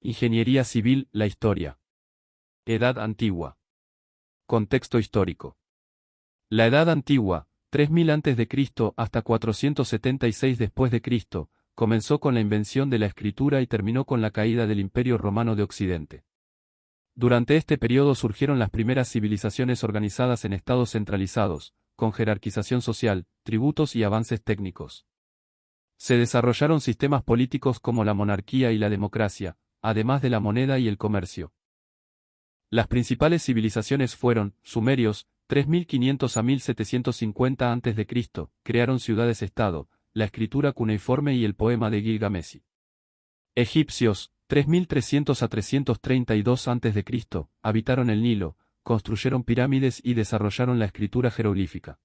Ingeniería civil, la historia. Edad antigua. Contexto histórico. La Edad Antigua, 3000 a.C. hasta 476 después de Cristo, comenzó con la invención de la escritura y terminó con la caída del Imperio Romano de Occidente. Durante este periodo surgieron las primeras civilizaciones organizadas en estados centralizados, con jerarquización social, tributos y avances técnicos. Se desarrollaron sistemas políticos como la monarquía y la democracia, además de la moneda y el comercio. Las principales civilizaciones fueron, sumerios, 3500 a 1750 a.C., crearon ciudades-estado, la escritura cuneiforme y el poema de Gilgamesh. Egipcios, 3300 a 332 a.C., habitaron el Nilo, construyeron pirámides y desarrollaron la escritura jeroglífica.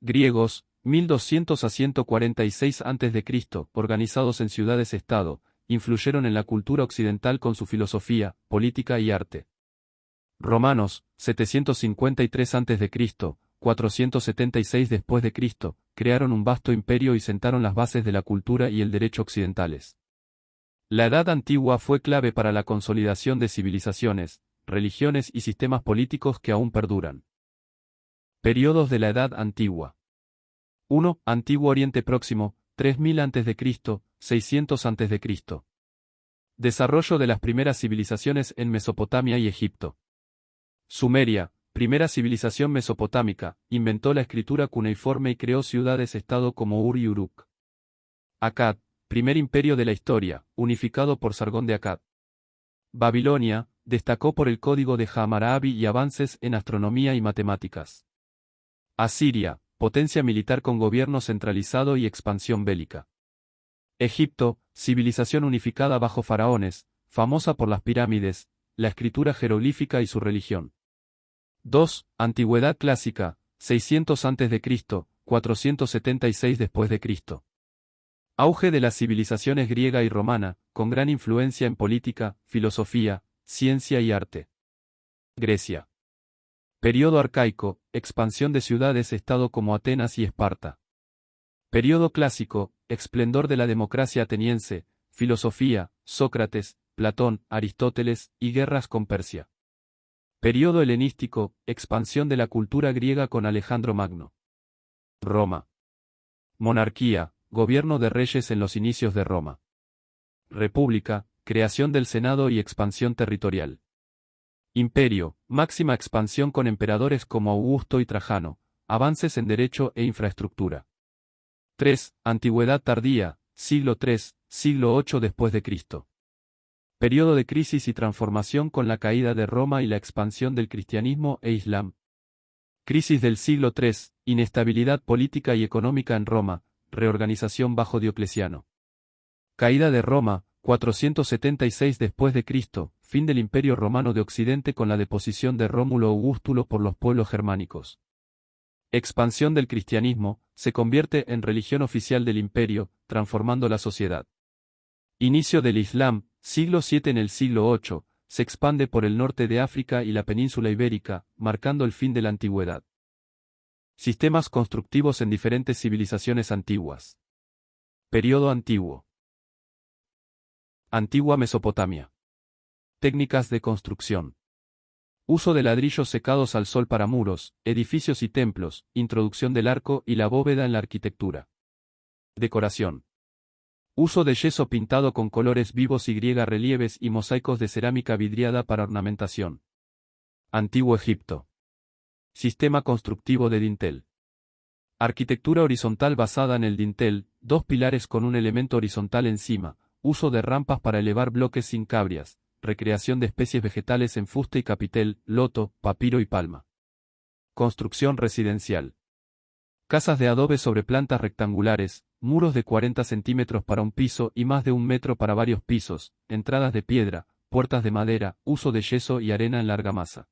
Griegos, 1200 a 146 a.C., organizados en ciudades-estado, influyeron en la cultura occidental con su filosofía, política y arte. Romanos, 753 a.C., 476 después de Cristo, crearon un vasto imperio y sentaron las bases de la cultura y el derecho occidentales. La Edad Antigua fue clave para la consolidación de civilizaciones, religiones y sistemas políticos que aún perduran. Periodos de la Edad Antigua. 1. Antiguo Oriente Próximo, 3000 a.C., 600 a.C. Desarrollo de las primeras civilizaciones en Mesopotamia y Egipto. Sumeria, primera civilización mesopotámica, inventó la escritura cuneiforme y creó ciudades-estado como Ur y Uruk. Akkad, primer imperio de la historia, unificado por Sargón de Akkad. Babilonia, destacó por el código de Hammurabi y avances en astronomía y matemáticas. Asiria, potencia militar con gobierno centralizado y expansión bélica. Egipto, civilización unificada bajo faraones, famosa por las pirámides, la escritura jeroglífica y su religión. 2. Antigüedad clásica, 600 a.C., 476 después de Cristo. Auge de las civilizaciones griega y romana, con gran influencia en política, filosofía, ciencia y arte. Grecia. Período arcaico, expansión de ciudades-estado como Atenas y Esparta. Período clásico, esplendor de la democracia ateniense, filosofía, Sócrates, Platón, Aristóteles, y guerras con Persia. Período helenístico, expansión de la cultura griega con Alejandro Magno. Roma. Monarquía, gobierno de reyes en los inicios de Roma. República, creación del Senado y expansión territorial. Imperio, máxima expansión con emperadores como Augusto y Trajano, avances en derecho e infraestructura. 3. Antigüedad tardía, siglo III, siglo VIII después de Cristo. Período de crisis y transformación con la caída de Roma y la expansión del cristianismo e Islam. Crisis del siglo III, inestabilidad política y económica en Roma, reorganización bajo Diocleciano. Caída de Roma, 476 después de Cristo, fin del Imperio Romano de Occidente con la deposición de Rómulo Augustulo por los pueblos germánicos. Expansión del cristianismo, se convierte en religión oficial del imperio, transformando la sociedad. Inicio del Islam, siglo VII. En el siglo VIII, se expande por el norte de África y la península ibérica, marcando el fin de la antigüedad. Sistemas constructivos en diferentes civilizaciones antiguas. Período antiguo. Antigua Mesopotamia. Técnicas de construcción. Uso de ladrillos secados al sol para muros, edificios y templos, introducción del arco y la bóveda en la arquitectura. Decoración. Uso de yeso pintado con colores vivos y relieves y mosaicos de cerámica vidriada para ornamentación. Antiguo Egipto. Sistema constructivo de dintel. Arquitectura horizontal basada en el dintel, dos pilares con un elemento horizontal encima, uso de rampas para elevar bloques sin cabrias, recreación de especies vegetales en fuste y capitel, loto, papiro y palma. Construcción residencial. Casas de adobe sobre plantas rectangulares, muros de 40 centímetros para un piso y más de 1 metro para varios pisos, entradas de piedra, puertas de madera, uso de yeso y arena en larga masa.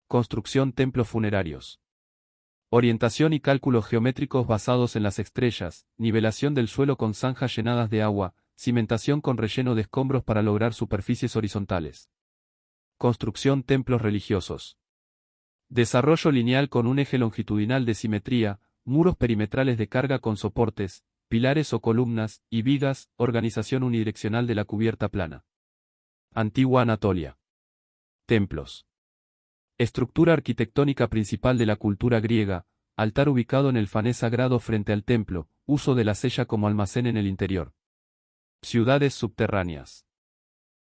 Construcción templos funerarios. Orientación y cálculos geométricos basados en las estrellas, nivelación del suelo con zanjas llenadas de agua, cimentación con relleno de escombros para lograr superficies horizontales. Construcción templos religiosos. Desarrollo lineal con un eje longitudinal de simetría, muros perimetrales de carga con soportes, pilares o columnas, y vigas, organización unidireccional de la cubierta plana. Antigua Anatolia. Templos. Estructura arquitectónica principal de la cultura griega, altar ubicado en el fanés sagrado frente al templo, uso de la sella como almacén en el interior. Ciudades subterráneas.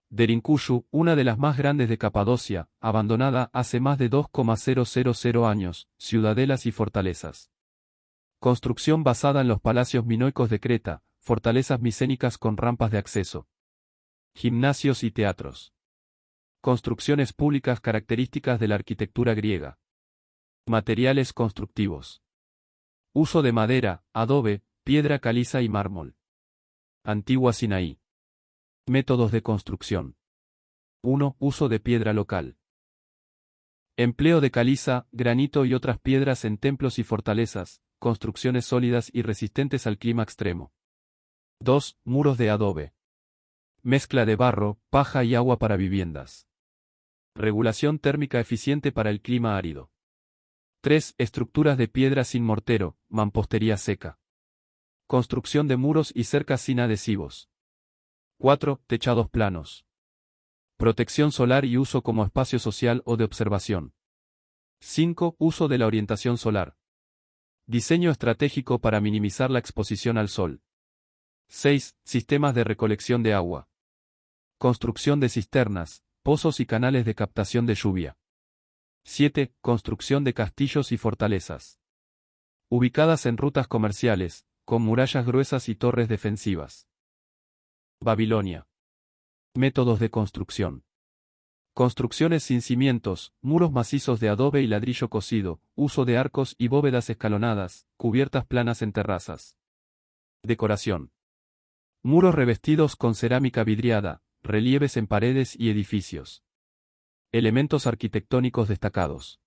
Derinkushu, una de las más grandes de Capadocia, abandonada hace más de 2,000 años, ciudadelas y fortalezas. Construcción basada en los palacios minoicos de Creta, fortalezas micénicas con rampas de acceso. Gimnasios y teatros. Construcciones públicas características de la arquitectura griega. Materiales constructivos. Uso de madera, adobe, piedra caliza y mármol. Antigua Sinaí. Métodos de construcción. 1. Uso de piedra local. Empleo de caliza, granito y otras piedras en templos y fortalezas, construcciones sólidas y resistentes al clima extremo. 2. Muros de adobe. Mezcla de barro, paja y agua para viviendas. Regulación térmica eficiente para el clima árido. 3. Estructuras de piedra sin mortero, mampostería seca. Construcción de muros y cercas sin adhesivos. 4. Techados planos. Protección solar y uso como espacio social o de observación. 5. Uso de la orientación solar. Diseño estratégico para minimizar la exposición al sol. 6. Sistemas de recolección de agua. Construcción de cisternas, pozos y canales de captación de lluvia. 7. Construcción de castillos y fortalezas. Ubicadas en rutas comerciales, con murallas gruesas y torres defensivas. Babilonia. Métodos de construcción. Construcciones sin cimientos, muros macizos de adobe y ladrillo cocido, uso de arcos y bóvedas escalonadas, cubiertas planas en terrazas. Decoración. Muros revestidos con cerámica vidriada, relieves en paredes y edificios. Elementos arquitectónicos destacados.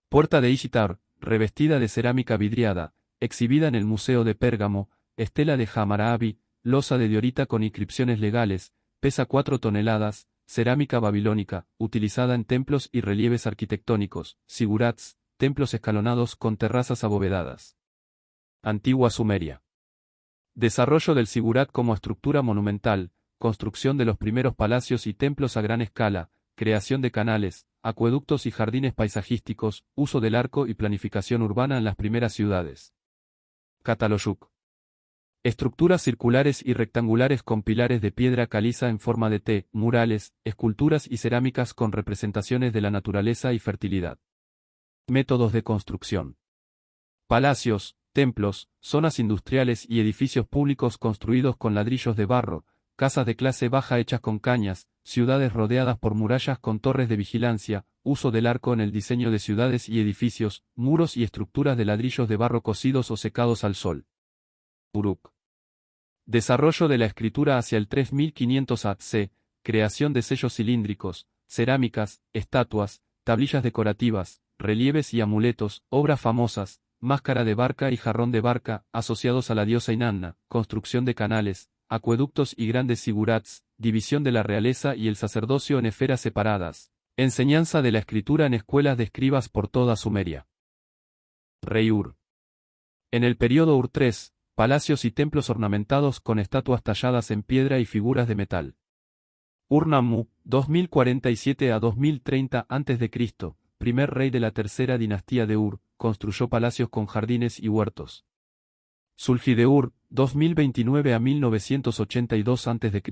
Puerta de Ishtar, revestida de cerámica vidriada, exhibida en el Museo de Pérgamo, estela de Hammurabi, losa de diorita con inscripciones legales, pesa 4 toneladas, cerámica babilónica, utilizada en templos y relieves arquitectónicos, zigurats, templos escalonados con terrazas abovedadas. Antigua Sumeria. Desarrollo del zigurat como estructura monumental, construcción de los primeros palacios y templos a gran escala, creación de canales, acueductos y jardines paisajísticos, uso del arco y planificación urbana en las primeras ciudades. Cataloyuk. Estructuras circulares y rectangulares con pilares de piedra caliza en forma de T, murales, esculturas y cerámicas con representaciones de la naturaleza y fertilidad. Métodos de construcción. Palacios, templos, zonas industriales y edificios públicos construidos con ladrillos de barro, casas de clase baja hechas con cañas, ciudades rodeadas por murallas con torres de vigilancia, uso del arco en el diseño de ciudades y edificios, muros y estructuras de ladrillos de barro cocidos o secados al sol. Uruk. Desarrollo de la escritura hacia el 3500 AC, creación de sellos cilíndricos, cerámicas, estatuas, tablillas decorativas, relieves y amuletos, obras famosas, máscara de barca y jarrón de barca, asociados a la diosa Inanna, construcción de canales, acueductos y grandes zigurats, división de la realeza y el sacerdocio en esferas separadas, enseñanza de la escritura en escuelas de escribas por toda Sumeria. Rey Ur. En el período Ur III, palacios y templos ornamentados con estatuas talladas en piedra y figuras de metal. Ur-Nammu, 2047 a 2030 a.C., primer rey de la tercera dinastía de Ur, construyó palacios con jardines y huertos. Sulfi de Ur, 2029 a 1982 a.C.,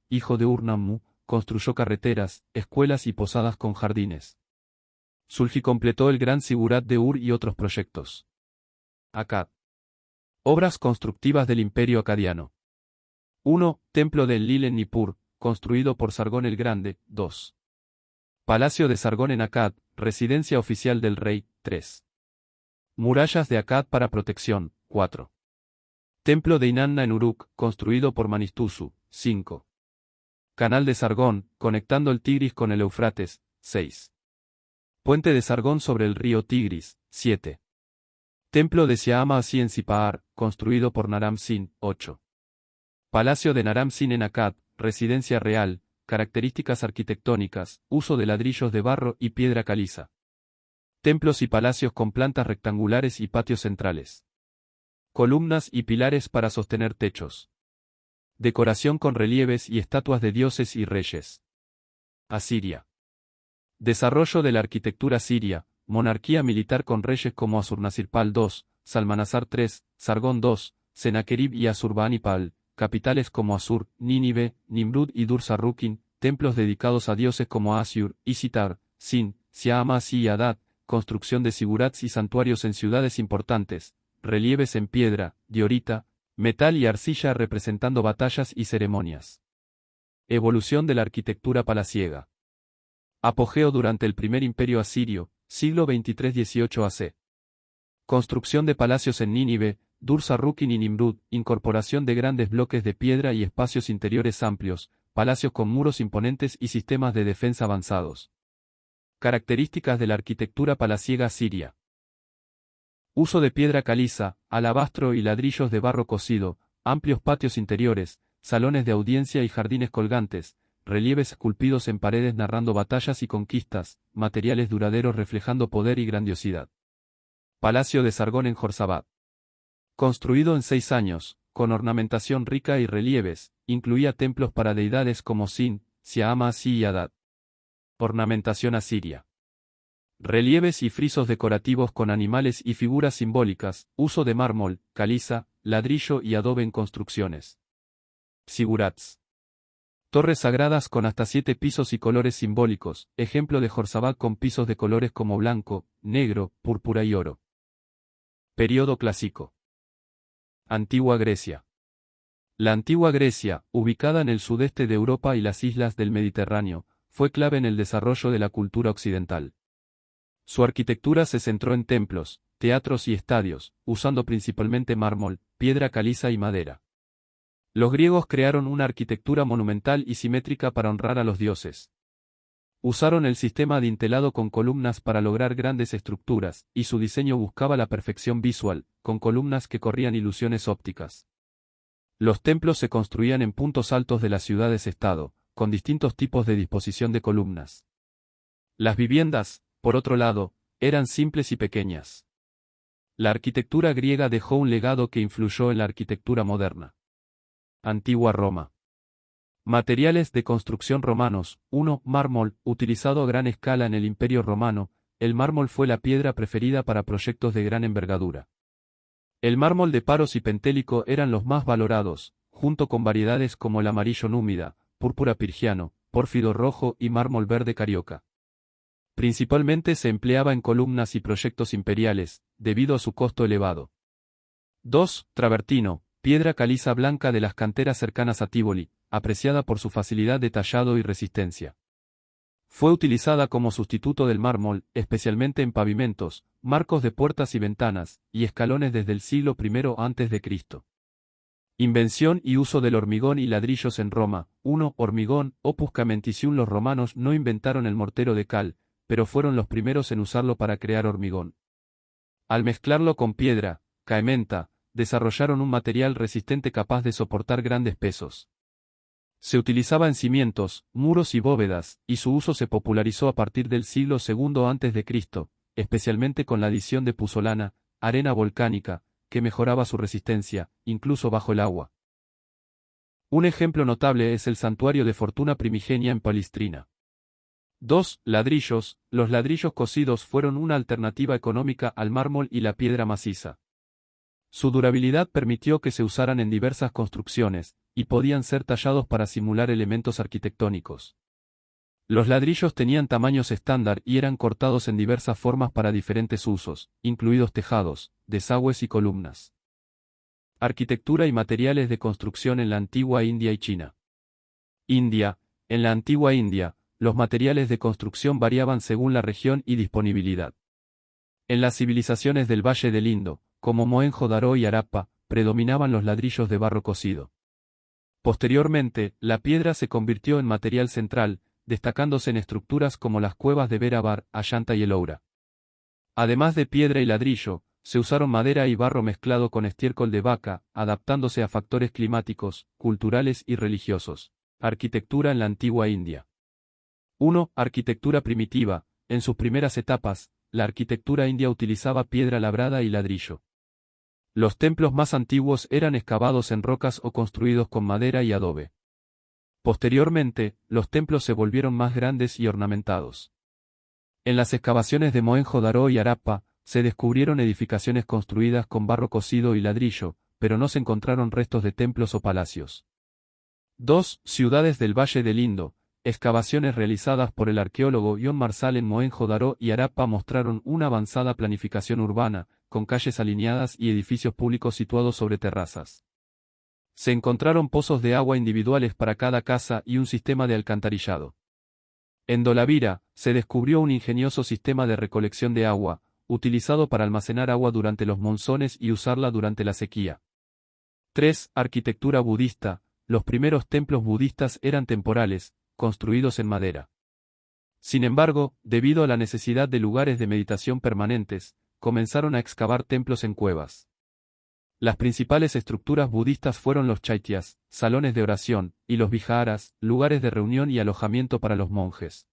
hijo de Ur-Nammu, construyó carreteras, escuelas y posadas con jardines. Sulfi completó el gran zigurat de Ur y otros proyectos. Akkad. Obras constructivas del Imperio Acadiano. 1. Templo de Enlil en Nippur, construido por Sargón el Grande. 2. Palacio de Sargón en Akkad, residencia oficial del rey. 3. Murallas de Akkad para protección. 4. Templo de Inanna en Uruk, construido por Manistusu. 5. Canal de Sargón, conectando el Tigris con el Eufrates. 6. Puente de Sargón sobre el río Tigris. 7. Templo de Siama-Asi en Sipaar, construido por Naram-Sin. 8. Palacio de Naram-Sin en Akkad, residencia real, características arquitectónicas, uso de ladrillos de barro y piedra caliza. Templos y palacios con plantas rectangulares y patios centrales. Columnas y pilares para sostener techos. Decoración con relieves y estatuas de dioses y reyes. Asiria. Desarrollo de la arquitectura siria, monarquía militar con reyes como Asurnasirpal II, Salmanasar III, Sargón II, Senaquerib y Asurbanipal, capitales como Asur, Nínive, Nimrud y Dur-Sarrukin, templos dedicados a dioses como Asiur, Isitar, Sin, Siamas y Adad, construcción de sigurats y santuarios en ciudades importantes, relieves en piedra, diorita, metal y arcilla representando batallas y ceremonias. Evolución de la arquitectura palaciega. Apogeo durante el primer imperio asirio, siglo 23-18 AC. Construcción de palacios en Nínive, Dur-Sarrukin y Nimrud, incorporación de grandes bloques de piedra y espacios interiores amplios, palacios con muros imponentes y sistemas de defensa avanzados. Características de la arquitectura palaciega siria. Uso de piedra caliza, alabastro y ladrillos de barro cocido, amplios patios interiores, salones de audiencia y jardines colgantes, relieves esculpidos en paredes narrando batallas y conquistas, materiales duraderos reflejando poder y grandiosidad. Palacio de Sargón en Jorsabad. Construido en 6 años, con ornamentación rica y relieves, incluía templos para deidades como Sin, Siamas y Adad. Ornamentación asiria. Relieves y frisos decorativos con animales y figuras simbólicas, uso de mármol, caliza, ladrillo y adobe en construcciones. Sigurats. Torres sagradas con hasta 7 pisos y colores simbólicos, ejemplo de Jorsabad con pisos de colores como blanco, negro, púrpura y oro. Período clásico. Antigua Grecia. La antigua Grecia, ubicada en el sudeste de Europa y las islas del Mediterráneo, fue clave en el desarrollo de la cultura occidental. Su arquitectura se centró en templos, teatros y estadios, usando principalmente mármol, piedra caliza y madera. Los griegos crearon una arquitectura monumental y simétrica para honrar a los dioses. Usaron el sistema adintelado con columnas para lograr grandes estructuras, y su diseño buscaba la perfección visual, con columnas que corrían ilusiones ópticas. Los templos se construían en puntos altos de las ciudades-estado, con distintos tipos de disposición de columnas. Las viviendas, por otro lado, eran simples y pequeñas. La arquitectura griega dejó un legado que influyó en la arquitectura moderna. Antigua Roma. Materiales de construcción romanos. 1. Mármol, utilizado a gran escala en el Imperio Romano. El mármol fue la piedra preferida para proyectos de gran envergadura. El mármol de Paros y Pentélico eran los más valorados, junto con variedades como el amarillo númida, púrpura pirgiano, pórfido rojo y mármol verde carioca. Principalmente se empleaba en columnas y proyectos imperiales, debido a su costo elevado. 2. Travertino, piedra caliza blanca de las canteras cercanas a Tívoli, apreciada por su facilidad de tallado y resistencia. Fue utilizada como sustituto del mármol, especialmente en pavimentos, marcos de puertas y ventanas, y escalones desde el siglo I a.C. Invención y uso del hormigón y ladrillos en Roma. 1. Hormigón, opus caementicium. Los romanos no inventaron el mortero de cal, pero fueron los primeros en usarlo para crear hormigón. Al mezclarlo con piedra, caementa, desarrollaron un material resistente capaz de soportar grandes pesos. Se utilizaba en cimientos, muros y bóvedas, y su uso se popularizó a partir del siglo II a.C., especialmente con la adición de puzzolana, arena volcánica, que mejoraba su resistencia, incluso bajo el agua. Un ejemplo notable es el santuario de Fortuna primigenia en Palestrina. 2. Ladrillos. Los ladrillos cocidos fueron una alternativa económica al mármol y la piedra maciza. Su durabilidad permitió que se usaran en diversas construcciones, y podían ser tallados para simular elementos arquitectónicos. Los ladrillos tenían tamaños estándar y eran cortados en diversas formas para diferentes usos, incluidos tejados, desagües y columnas. Arquitectura y materiales de construcción en la antigua India y China. India. En la antigua India, los materiales de construcción variaban según la región y disponibilidad. En las civilizaciones del Valle del Indo, como Mohenjo-Daro y Harappa, predominaban los ladrillos de barro cocido. Posteriormente, la piedra se convirtió en material central, destacándose en estructuras como las cuevas de Berabar, Ayanta y Eloura. Además de piedra y ladrillo, se usaron madera y barro mezclado con estiércol de vaca, adaptándose a factores climáticos, culturales y religiosos. Arquitectura en la antigua India. 1. Arquitectura primitiva. En sus primeras etapas, la arquitectura india utilizaba piedra labrada y ladrillo. Los templos más antiguos eran excavados en rocas o construidos con madera y adobe. Posteriormente, los templos se volvieron más grandes y ornamentados. En las excavaciones de Mohenjo-Daro y Harappa, se descubrieron edificaciones construidas con barro cocido y ladrillo, pero no se encontraron restos de templos o palacios. 2. Ciudades del Valle del Indo. Excavaciones realizadas por el arqueólogo John Marshall en Mohenjo-Daro y Harappa mostraron una avanzada planificación urbana, con calles alineadas y edificios públicos situados sobre terrazas. Se encontraron pozos de agua individuales para cada casa y un sistema de alcantarillado. En Dolavira, se descubrió un ingenioso sistema de recolección de agua, utilizado para almacenar agua durante los monzones y usarla durante la sequía. 3. Arquitectura budista. Los primeros templos budistas eran temporales, construidos en madera. Sin embargo, debido a la necesidad de lugares de meditación permanentes, comenzaron a excavar templos en cuevas. Las principales estructuras budistas fueron los chaityas, salones de oración, y los viharas, lugares de reunión y alojamiento para los monjes.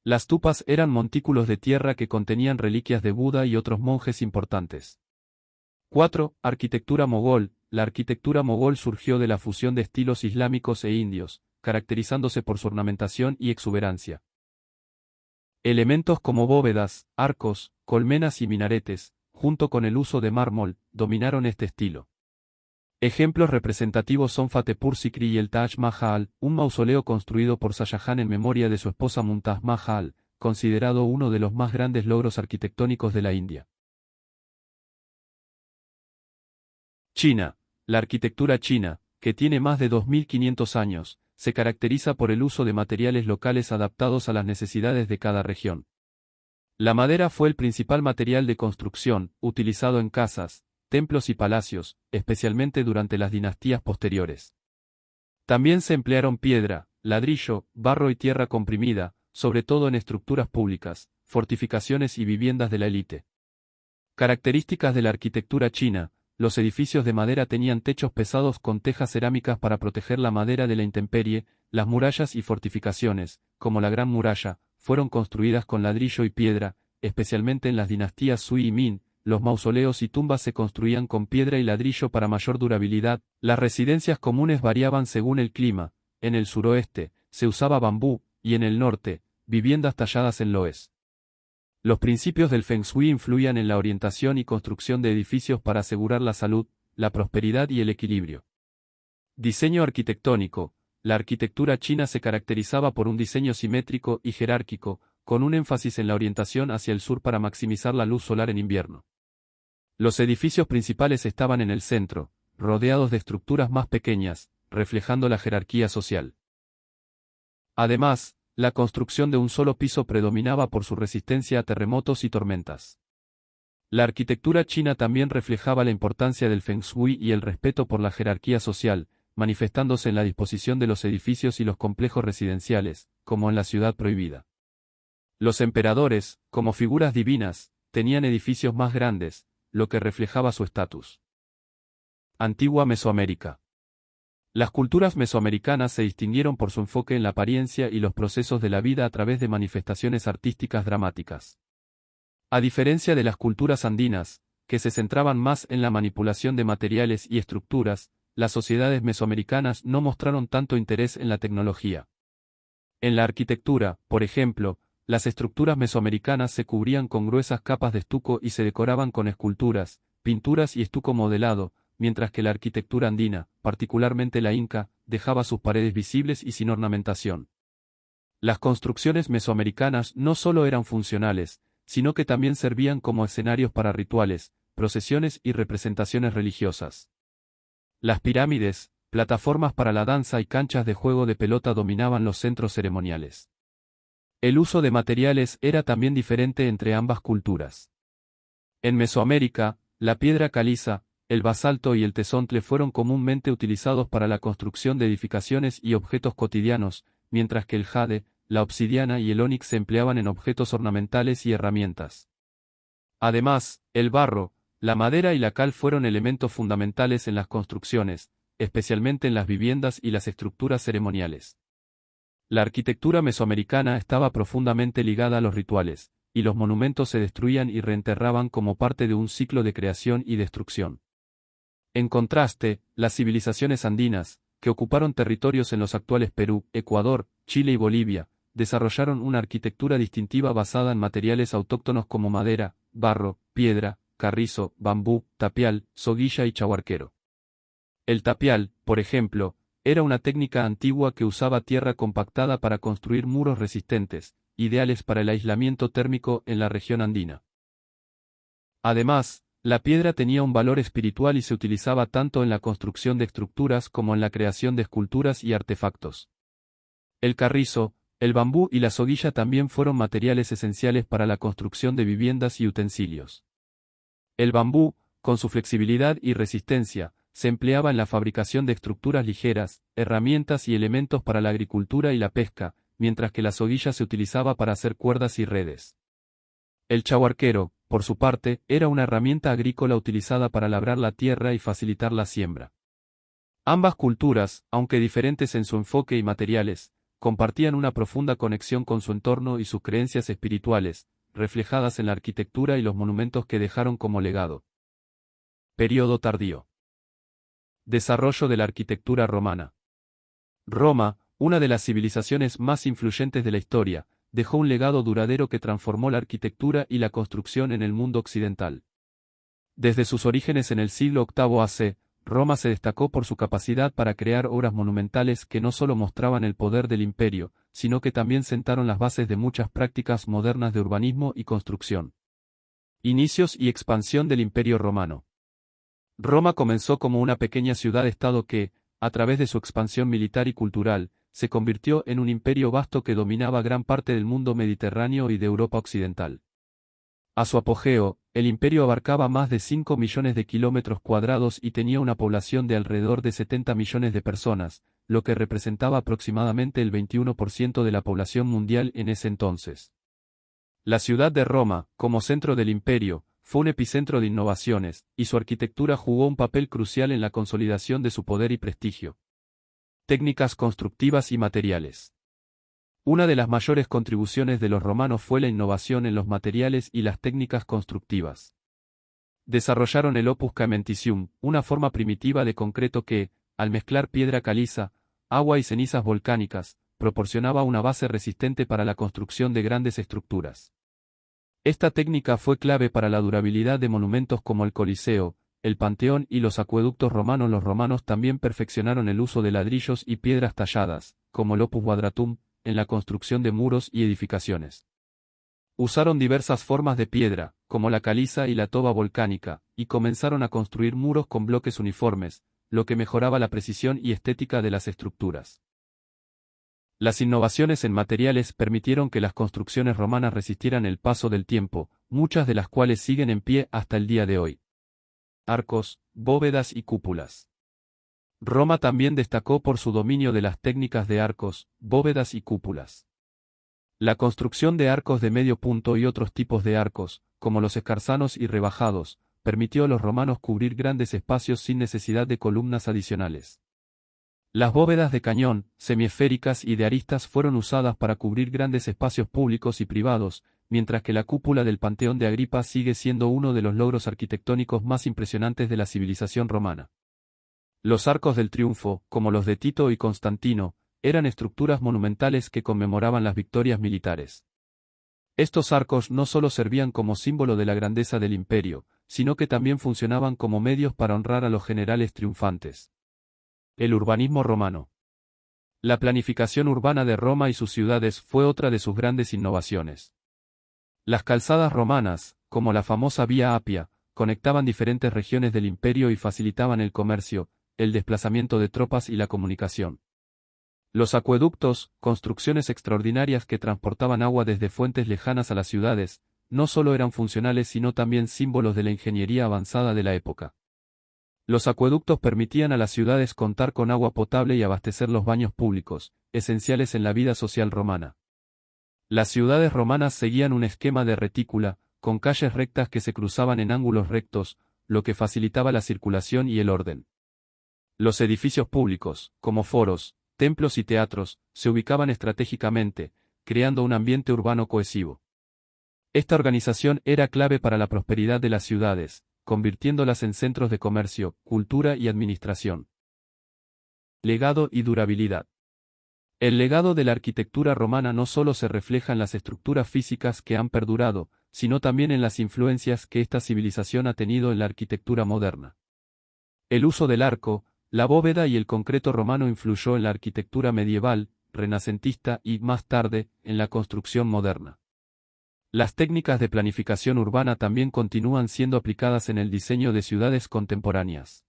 Las stupas eran montículos de tierra que contenían reliquias de Buda y otros monjes importantes. 4. Arquitectura mogol. La arquitectura mogol surgió de la fusión de estilos islámicos e indios, caracterizándose por su ornamentación y exuberancia. Elementos como bóvedas, arcos, colmenas y minaretes, junto con el uso de mármol, dominaron este estilo. Ejemplos representativos son Fatehpur Sikri y el Taj Mahal, un mausoleo construido por Shah Jahan en memoria de su esposa Mumtaz Mahal, considerado uno de los más grandes logros arquitectónicos de la India. China. La arquitectura china, que tiene más de 2500 años, se caracteriza por el uso de materiales locales adaptados a las necesidades de cada región. La madera fue el principal material de construcción, utilizado en casas, templos y palacios, especialmente durante las dinastías posteriores. También se emplearon piedra, ladrillo, barro y tierra comprimida, sobre todo en estructuras públicas, fortificaciones y viviendas de la élite. Características de la arquitectura china. Los edificios de madera tenían techos pesados con tejas cerámicas para proteger la madera de la intemperie. Las murallas y fortificaciones, como la Gran Muralla, fueron construidas con ladrillo y piedra, especialmente en las dinastías Sui y Min. Los mausoleos y tumbas se construían con piedra y ladrillo para mayor durabilidad. Las residencias comunes variaban según el clima. En el suroeste, se usaba bambú, y en el norte, viviendas talladas en loes. Los principios del Feng Shui influían en la orientación y construcción de edificios para asegurar la salud, la prosperidad y el equilibrio. Diseño arquitectónico. La arquitectura china se caracterizaba por un diseño simétrico y jerárquico, con un énfasis en la orientación hacia el sur para maximizar la luz solar en invierno. Los edificios principales estaban en el centro, rodeados de estructuras más pequeñas, reflejando la jerarquía social. Además, la construcción de un solo piso predominaba por su resistencia a terremotos y tormentas. La arquitectura china también reflejaba la importancia del Feng Shui y el respeto por la jerarquía social, manifestándose en la disposición de los edificios y los complejos residenciales, como en la Ciudad Prohibida. Los emperadores, como figuras divinas, tenían edificios más grandes, lo que reflejaba su estatus. Antigua Mesoamérica. Las culturas mesoamericanas se distinguieron por su enfoque en la apariencia y los procesos de la vida a través de manifestaciones artísticas dramáticas. A diferencia de las culturas andinas, que se centraban más en la manipulación de materiales y estructuras, las sociedades mesoamericanas no mostraron tanto interés en la tecnología. En la arquitectura, por ejemplo, las estructuras mesoamericanas se cubrían con gruesas capas de estuco y se decoraban con esculturas, pinturas y estuco modelado, mientras que la arquitectura andina, particularmente la inca, dejaba sus paredes visibles y sin ornamentación. Las construcciones mesoamericanas no solo eran funcionales, sino que también servían como escenarios para rituales, procesiones y representaciones religiosas. Las pirámides, plataformas para la danza y canchas de juego de pelota dominaban los centros ceremoniales. El uso de materiales era también diferente entre ambas culturas. En Mesoamérica, la piedra caliza, el basalto y el tezontle fueron comúnmente utilizados para la construcción de edificaciones y objetos cotidianos, mientras que el jade, la obsidiana y el ónix se empleaban en objetos ornamentales y herramientas. Además, el barro, la madera y la cal fueron elementos fundamentales en las construcciones, especialmente en las viviendas y las estructuras ceremoniales. La arquitectura mesoamericana estaba profundamente ligada a los rituales, y los monumentos se destruían y reenterraban como parte de un ciclo de creación y destrucción. En contraste, las civilizaciones andinas, que ocuparon territorios en los actuales Perú, Ecuador, Chile y Bolivia, desarrollaron una arquitectura distintiva basada en materiales autóctonos como madera, barro, piedra, carrizo, bambú, tapial, soguilla y chahuarquero. El tapial, por ejemplo, era una técnica antigua que usaba tierra compactada para construir muros resistentes, ideales para el aislamiento térmico en la región andina. Además, la piedra tenía un valor espiritual y se utilizaba tanto en la construcción de estructuras como en la creación de esculturas y artefactos. El carrizo, el bambú y la soguilla también fueron materiales esenciales para la construcción de viviendas y utensilios. El bambú, con su flexibilidad y resistencia, se empleaba en la fabricación de estructuras ligeras, herramientas y elementos para la agricultura y la pesca, mientras que la soguilla se utilizaba para hacer cuerdas y redes. El chahuarquero, por su parte, era una herramienta agrícola utilizada para labrar la tierra y facilitar la siembra. Ambas culturas, aunque diferentes en su enfoque y materiales, compartían una profunda conexión con su entorno y sus creencias espirituales, reflejadas en la arquitectura y los monumentos que dejaron como legado. Período tardío. Desarrollo de la arquitectura romana. Roma, una de las civilizaciones más influyentes de la historia, dejó un legado duradero que transformó la arquitectura y la construcción en el mundo occidental. Desde sus orígenes en el siglo VIII a.C., Roma se destacó por su capacidad para crear obras monumentales que no solo mostraban el poder del imperio, sino que también sentaron las bases de muchas prácticas modernas de urbanismo y construcción. Inicios y expansión del Imperio Romano. Roma comenzó como una pequeña ciudad-estado que, a través de su expansión militar y cultural, se convirtió en un imperio vasto que dominaba gran parte del mundo mediterráneo y de Europa occidental. A su apogeo, el imperio abarcaba más de 5 millones de kilómetros cuadrados y tenía una población de alrededor de 70 millones de personas, lo que representaba aproximadamente el 21% de la población mundial en ese entonces. La ciudad de Roma, como centro del imperio, fue un epicentro de innovaciones, y su arquitectura jugó un papel crucial en la consolidación de su poder y prestigio. Técnicas constructivas y materiales. Una de las mayores contribuciones de los romanos fue la innovación en los materiales y las técnicas constructivas. Desarrollaron el opus caementicium, una forma primitiva de concreto que, al mezclar piedra caliza, agua y cenizas volcánicas, proporcionaba una base resistente para la construcción de grandes estructuras. Esta técnica fue clave para la durabilidad de monumentos como el Coliseo, el Panteón y los acueductos romanos. Los romanos también perfeccionaron el uso de ladrillos y piedras talladas, como el opus quadratum, en la construcción de muros y edificaciones. Usaron diversas formas de piedra, como la caliza y la toba volcánica, y comenzaron a construir muros con bloques uniformes, lo que mejoraba la precisión y estética de las estructuras. Las innovaciones en materiales permitieron que las construcciones romanas resistieran el paso del tiempo, muchas de las cuales siguen en pie hasta el día de hoy. Arcos, bóvedas y cúpulas. Roma también destacó por su dominio de las técnicas de arcos, bóvedas y cúpulas. La construcción de arcos de medio punto y otros tipos de arcos, como los escarzanos y rebajados, permitió a los romanos cubrir grandes espacios sin necesidad de columnas adicionales. Las bóvedas de cañón, semiesféricas y de aristas fueron usadas para cubrir grandes espacios públicos y privados, mientras que la cúpula del Panteón de Agripa sigue siendo uno de los logros arquitectónicos más impresionantes de la civilización romana. Los arcos del triunfo, como los de Tito y Constantino, eran estructuras monumentales que conmemoraban las victorias militares. Estos arcos no solo servían como símbolo de la grandeza del imperio, sino que también funcionaban como medios para honrar a los generales triunfantes. El urbanismo romano. La planificación urbana de Roma y sus ciudades fue otra de sus grandes innovaciones. Las calzadas romanas, como la famosa Vía Apia, conectaban diferentes regiones del imperio y facilitaban el comercio, el desplazamiento de tropas y la comunicación. Los acueductos, construcciones extraordinarias que transportaban agua desde fuentes lejanas a las ciudades, no solo eran funcionales sino también símbolos de la ingeniería avanzada de la época. Los acueductos permitían a las ciudades contar con agua potable y abastecer los baños públicos, esenciales en la vida social romana. Las ciudades romanas seguían un esquema de retícula, con calles rectas que se cruzaban en ángulos rectos, lo que facilitaba la circulación y el orden. Los edificios públicos, como foros, templos y teatros, se ubicaban estratégicamente, creando un ambiente urbano cohesivo. Esta organización era clave para la prosperidad de las ciudades, convirtiéndolas en centros de comercio, cultura y administración. Legado y durabilidad. El legado de la arquitectura romana no solo se refleja en las estructuras físicas que han perdurado, sino también en las influencias que esta civilización ha tenido en la arquitectura moderna. El uso del arco, la bóveda y el concreto romano influyó en la arquitectura medieval, renacentista y, más tarde, en la construcción moderna. Las técnicas de planificación urbana también continúan siendo aplicadas en el diseño de ciudades contemporáneas.